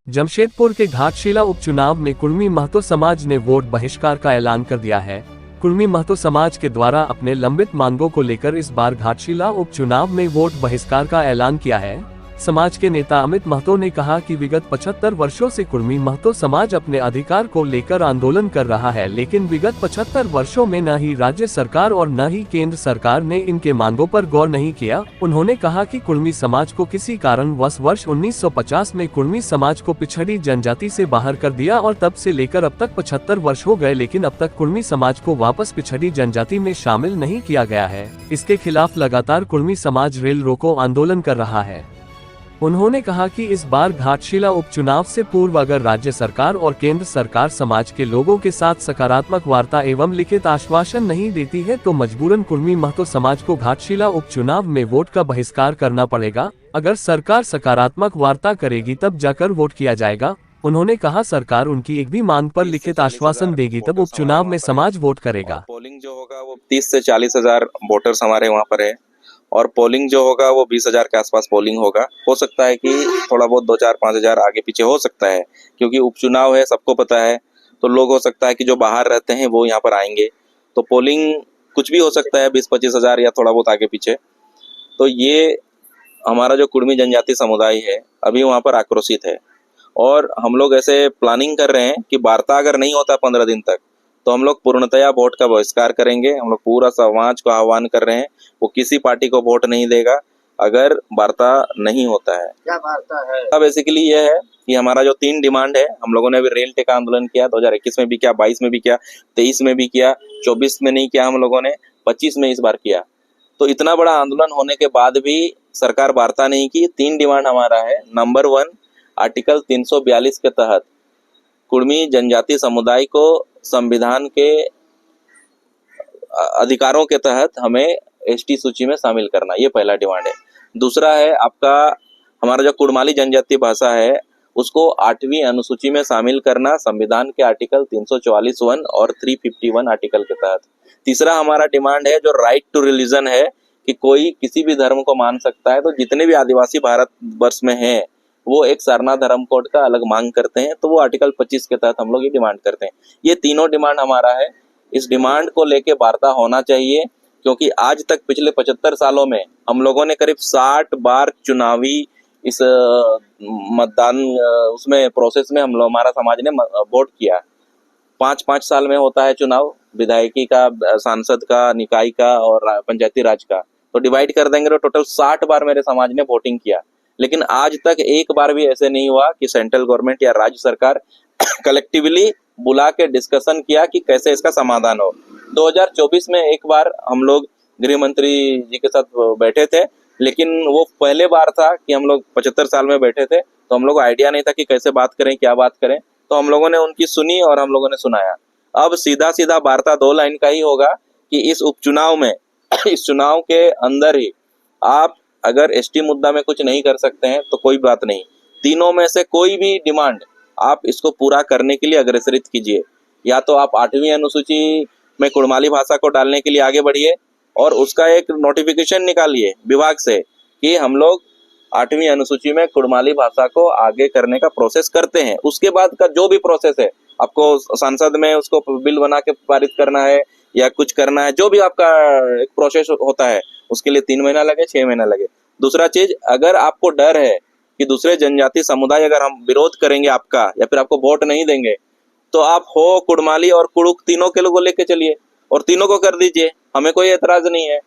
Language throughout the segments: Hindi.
जमशेदपुर के घाटशिला उपचुनाव में कुर्मी महतो समाज ने वोट बहिष्कार का ऐलान कर दिया है। कुर्मी महतो समाज के द्वारा अपने लंबित मांगों को लेकर इस बार घाटशिला उपचुनाव में वोट बहिष्कार का ऐलान किया है। समाज के नेता अमित महतो ने कहा कि विगत 75 वर्षों से कुर्मी महतो समाज अपने अधिकार को लेकर आंदोलन कर रहा है, लेकिन विगत 75 वर्षों में न ही राज्य सरकार और न ही केंद्र सरकार ने इनके मांगों पर गौर नहीं किया। उन्होंने कहा कि कुर्मी समाज को किसी कारणवश वर्ष 1950 में कुर्मी समाज को पिछड़ी जनजाति से बाहर कर दिया और तब से लेकर अब तक 75 वर्ष हो गए, लेकिन अब तक कुर्मी समाज को वापस पिछड़ी जनजाति में शामिल नहीं किया गया है। इसके खिलाफ लगातार कुर्मी समाज रेल रोको आंदोलन कर रहा है। उन्होंने कहा कि इस बार घाटशिला उपचुनाव से पूर्व अगर राज्य सरकार और केंद्र सरकार समाज के लोगों के साथ सकारात्मक वार्ता एवं लिखित आश्वासन नहीं देती है तो मजबूरन कुर्मी महतो समाज को घाटशिला उपचुनाव में वोट का बहिष्कार करना पड़ेगा। अगर सरकार सकारात्मक वार्ता करेगी तब जाकर वोट किया जाएगा। उन्होंने कहा सरकार उनकी एक भी मांग पर लिखित आश्वासन देगी तब उपचुनाव में समाज वोट करेगा। पोलिंग जो होगा वो 30 से 40 हजार वोटर्स हमारे वहाँ पर है और पोलिंग जो होगा वो 20,000 के आसपास पोलिंग होगा। हो सकता है कि थोड़ा बहुत 2-4-5 हजार आगे पीछे हो सकता है, क्योंकि उपचुनाव है, सबको पता है। तो लोग हो सकता है कि जो बाहर रहते हैं वो यहाँ पर आएंगे, तो पोलिंग कुछ भी हो सकता है, 20-25 हजार या थोड़ा बहुत आगे पीछे। तो ये हमारा जो कुर्मी जनजाति समुदाय है अभी वहाँ पर आक्रोशित है और हम लोग ऐसे प्लानिंग कर रहे हैं कि वार्ता अगर नहीं होता 15 दिन तक तो हम लोग पूर्णतया वोट का बहिष्कार करेंगे। हम लोग पूरा समाज को आह्वान कर रहे हैं, वो किसी पार्टी को वोट नहीं देगा अगर वार्ता नहीं होता है। क्या वार्ता है? अब बेसिकली ये है कि हमारा जो 3 डिमांड है, हम लोगों ने अभी रेल टेका आंदोलन किया, 2021 में भी किया, 22 में भी किया, 23 में भी किया, 24 में नहीं किया हम लोगों ने, 25 में इस बार किया। तो इतना बड़ा आंदोलन होने के बाद भी सरकार वार्ता नहीं की। 3 डिमांड हमारा है। नंबर 1, आर्टिकल 342 के तहत कुर्मी जनजाति समुदाय को संविधान के अधिकारों के तहत हमें एसटी सूची में शामिल करना, ये पहला डिमांड है। दूसरा है आपका हमारा जो कुड़माली जनजाति भाषा है उसको 8वीं अनुसूची में शामिल करना संविधान के आर्टिकल 344(1) और 351 आर्टिकल के तहत। तीसरा हमारा डिमांड है जो राइट टू रिलीजन है, कि कोई किसी भी धर्म को मान सकता है। तो जितने भी आदिवासी भारत वर्ष में हैं वो एक सारना धर्म कोड का अलग मांग करते हैं, तो वो आर्टिकल 25 के तहत हम लोग ये डिमांड करते हैं। ये तीनों डिमांड हमारा है। इस डिमांड को लेके वार्ता होना चाहिए, क्योंकि आज तक पिछले 75 सालों में हम लोगों ने करीब 60 बार चुनावी इस मतदान उसमें प्रोसेस में हमारा समाज ने वोट किया। 5-5 साल में होता है चुनाव, विधायकी का, सांसद का, निकाय का और पंचायती राज का। तो डिवाइड कर देंगे तो टोटल 60 बार मेरे समाज ने वोटिंग किया, लेकिन आज तक एक बार भी ऐसे नहीं हुआ कि सेंट्रल गवर्नमेंट या राज्य सरकार कलेक्टिवली बुला के डिस्कशन किया कि कैसे इसका समाधान हो। 2024 में एक बार हम लोग गृह मंत्री जी के साथ बैठे थे, लेकिन वो पहले बार था कि हम लोग 75 साल में बैठे थे, तो हम लोग को आइडिया नहीं था कि कैसे बात करें, क्या बात करें। तो हम लोगों ने उनकी सुनी और हम लोगों ने सुनाया। अब सीधा सीधा वार्ता 2 लाइन का ही होगा कि इस उपचुनाव में इस चुनाव के अंदर ही आप अगर एसटी मुद्दा में कुछ नहीं कर सकते हैं तो कोई बात नहीं, तीनों में से कोई भी डिमांड आप इसको पूरा करने के लिए अग्रसरित कीजिए। या तो आप 8वीं अनुसूची में कुड़माली भाषा को डालने के लिए आगे बढ़िए और उसका एक नोटिफिकेशन निकालिए विभाग से कि हम लोग 8वीं अनुसूची में कुड़माली भाषा को आगे करने का प्रोसेस करते हैं। उसके बाद का जो भी प्रोसेस है, आपको संसद में उसको बिल बना के पारित करना है या कुछ करना है, जो भी आपका एक प्रोसेस होता है, उसके लिए 3 महीना लगे, 6 महीना लगे। दूसरा चीज, अगर आपको डर है कि दूसरे जनजाति समुदाय अगर हम विरोध करेंगे आपका या फिर आपको वोट नहीं देंगे, तो आप हो, कुड़माली और कुड़ुक तीनों के लोगों लेके चलिए और तीनों को कर दीजिए, हमें कोई एतराज नहीं है।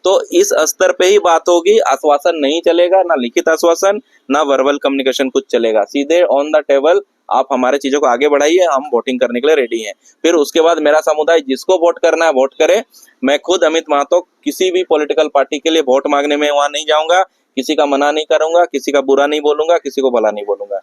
तो इस स्तर पे ही बात होगी, आश्वासन नहीं चलेगा, ना लिखित आश्वासन, ना वर्बल कम्युनिकेशन कुछ चलेगा। सीधे ऑन द टेबल आप हमारे चीजों को आगे बढ़ाइए, हम वोटिंग करने के लिए रेडी हैं। फिर उसके बाद मेरा समुदाय जिसको वोट करना है वोट करे। मैं खुद अमित महतो किसी भी पॉलिटिकल पार्टी के लिए वोट मांगने में वहां नहीं जाऊंगा, किसी का मना नहीं करूंगा, किसी का बुरा नहीं बोलूंगा, किसी को भला नहीं बोलूंगा।